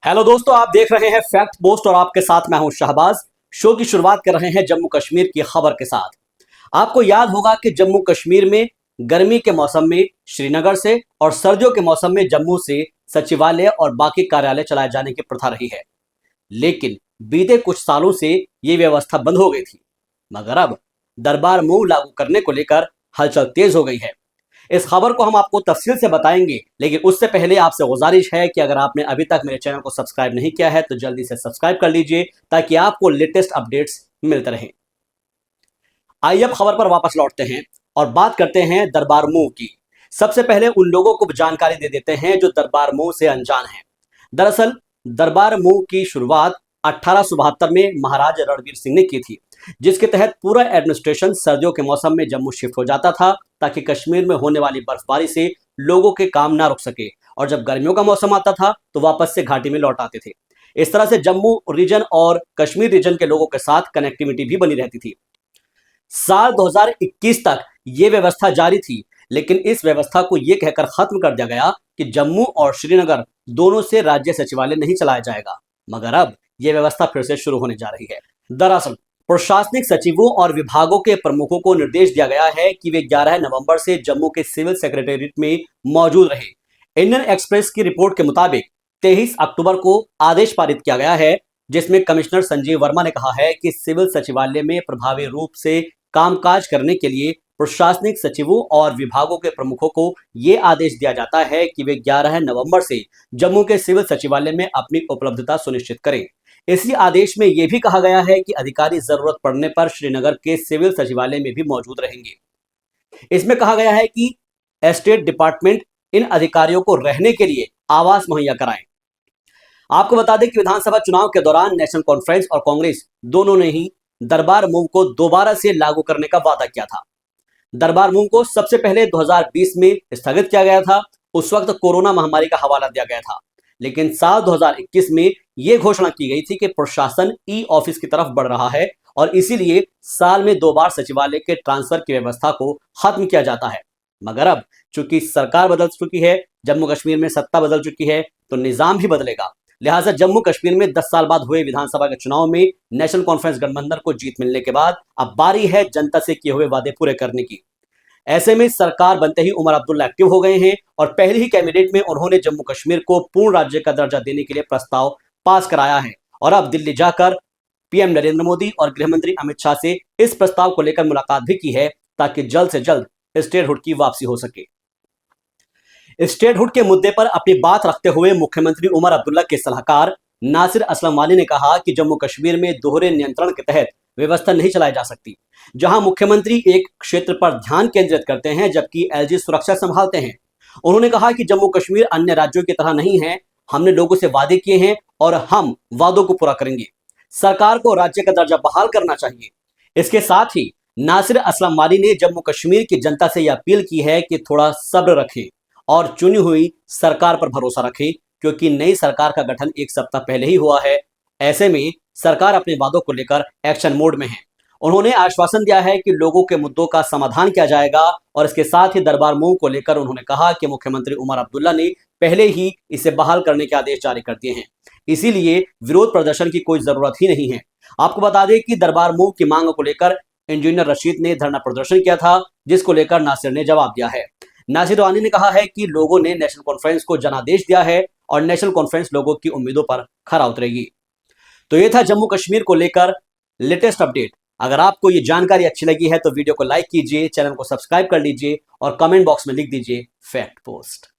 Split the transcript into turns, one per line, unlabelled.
Hello दोस्तों, आप देख रहे हैं फैक्ट पोस्ट और आपके साथ मैं हूं शहबाज। शो की शुरुआत कर रहे हैं जम्मू कश्मीर की खबर के साथ। आपको याद होगा कि जम्मू कश्मीर में गर्मी के मौसम में श्रीनगर से और सर्दियों के मौसम में जम्मू से सचिवालय और बाकी कार्यालय चलाए जाने की प्रथा रही है। लेकिन बीते कुछ सालों से ये व्यवस्था बंद हो गई थी, मगर अब दरबार मूव लागू करने को लेकर हलचल तेज हो गई है। इस खबर को हम आपको तफसील से बताएंगे, लेकिन उससे पहले आपसे गुजारिश है कि अगर आपने अभी तक मेरे चैनल को सब्सक्राइब नहीं किया है तो जल्दी से सब्सक्राइब कर लीजिए ताकि आपको लेटेस्ट अपडेट्स मिलते रहें। आइए अब खबर पर वापस लौटते हैं और बात करते हैं दरबार मूव की। सबसे पहले उन लोगों को जानकारी दे देते हैं जो दरबार मूव से अनजान हैं। दरअसल दरबार मूव की शुरुआत 1872 में महाराज रणवीर सिंह ने की थी, जिसके तहत पूरा एडमिनिस्ट्रेशन सर्दियों के मौसम में जम्मू शिफ्ट हो जाता था ताकि कश्मीर में होने वाली बर्फबारी से लोगों के काम ना रुक सके, और जब गर्मियों का मौसम आता था तो वापस से घाटी में लौट आते थे। इस तरह से जम्मू रीजन और कश्मीर रीजन के लोगों के साथ कनेक्टिविटी भी बनी रहती थी। साल 2021 तक ये व्यवस्था जारी थी, लेकिन इस व्यवस्था को ये कहकर खत्म कर दिया गया कि जम्मू और श्रीनगर दोनों से राज्य सचिवालय नहीं चलाया जाएगा। मगर अब यह व्यवस्था फिर से शुरू होने जा रही है। दरअसल प्रशासनिक सचिवों और विभागों के प्रमुखों को निर्देश दिया गया है कि वे 11 नवंबर से जम्मू के सिविल सेक्रेटेरिएट में मौजूद रहे। इंडियन एक्सप्रेस की रिपोर्ट के मुताबिक 23 अक्टूबर को आदेश पारित किया गया है, जिसमें कमिश्नर संजीव वर्मा ने कहा है कि सिविल सचिवालय में प्रभावी रूप से कामकाज करने के लिए प्रशासनिक सचिवों और विभागों के प्रमुखों को यह आदेश दिया जाता है कि वे 11 नवंबर से जम्मू के सिविल सचिवालय में अपनी उपलब्धता सुनिश्चित करें। इसी आदेश में यह भी कहा गया है कि अधिकारी जरूरत पड़ने पर श्रीनगर के सिविल सचिवालय में भी मौजूद रहेंगे। इसमें कहा गया है कि एस्टेट डिपार्टमेंट इन अधिकारियों को रहने के लिए आवास मुहैया कराएं। आपको बता दें कि विधानसभा चुनाव के दौरान नेशनल कॉन्फ्रेंस और कांग्रेस दोनों ने ही दरबार मूव को दोबारा से लागू करने का वादा किया था। दरबार मूव को सबसे पहले 2020 में स्थगित किया गया था। उस वक्त कोरोना महामारी का हवाला दिया गया था, लेकिन साल 2021 में यह घोषणा की गई थी कि प्रशासन ई ऑफिस की तरफ बढ़ रहा है और इसीलिए साल में 2 बार सचिवालय के ट्रांसफर की व्यवस्था को खत्म किया जाता है। मगर अब चूंकि सरकार बदल चुकी है, जम्मू कश्मीर में सत्ता बदल चुकी है, तो निजाम भी बदलेगा। लिहाजा जम्मू कश्मीर में 10 साल बाद हुए विधानसभा के चुनाव में नेशनल कॉन्फ्रेंस गठबंधन को जीत मिलने के बाद अब बारी है जनता से किए हुए वादे पूरे करने की। ऐसे में सरकार बनते ही उमर अब्दुल्ला एक्टिव हो गए हैं और पहले ही कैबिनेट में उन्होंने जम्मू कश्मीर को पूर्ण राज्य का दर्जा देने के लिए प्रस्ताव पास कराया है और अब दिल्ली जाकर पीएम नरेंद्र मोदी और गृह मंत्री अमित शाह से इस प्रस्ताव को लेकर मुलाकात भी की है ताकि जल्द से जल्द स्टेटहुड की वापसी हो सके। स्टेटहुड के मुद्दे पर अपनी बात रखते हुए मुख्यमंत्री उमर अब्दुल्ला के सलाहकार नासिर असलम वानी ने कहा कि जम्मू कश्मीर में दोहरे नियंत्रण के तहत व्यवस्था नहीं चलाई जा सकती, जहां मुख्यमंत्री एक क्षेत्र पर ध्यान केंद्रित करते हैं जबकि एलजी सुरक्षा संभालते हैं। उन्होंने कहा कि जम्मू कश्मीर अन्य राज्यों की तरह नहीं है। हमने लोगों से वादे किए हैं और हम वादों को पूरा करेंगे। सरकार को राज्य का दर्जा बहाल करना चाहिए। इसके साथ ही नासिर असलम वानी ने जम्मू कश्मीर की जनता से यह अपील की है कि थोड़ा सब्र रखें और चुनी हुई सरकार पर भरोसा रखें, क्योंकि नई सरकार का गठन 1 सप्ताह पहले ही हुआ है। ऐसे में सरकार अपने वादों को लेकर एक्शन मोड में है। उन्होंने आश्वासन दिया है कि लोगों के मुद्दों का समाधान किया जाएगा और इसके साथ ही दरबार मूव को लेकर उन्होंने कहा कि मुख्यमंत्री उमर अब्दुल्ला ने पहले ही इसे बहाल करने के आदेश जारी कर दिए हैं, इसीलिए विरोध प्रदर्शन की कोई जरूरत ही नहीं है। आपको बता दें कि दरबार मूव की मांग को लेकर इंजीनियर रशीद ने धरना प्रदर्शन किया था, जिसको लेकर नासिर ने जवाब दिया है। नासिर वानी ने कहा है कि लोगों ने नेशनल कॉन्फ्रेंस को जनादेश दिया है और नेशनल कॉन्फ्रेंस लोगों की उम्मीदों पर खरा उतरेगी। तो ये था जम्मू कश्मीर को लेकर लेटेस्ट अपडेट। अगर आपको ये जानकारी अच्छी लगी है तो वीडियो को लाइक कीजिए, चैनल को सब्सक्राइब कर लीजिए और कमेंट बॉक्स में लिख दीजिए फैक्ट पोस्ट।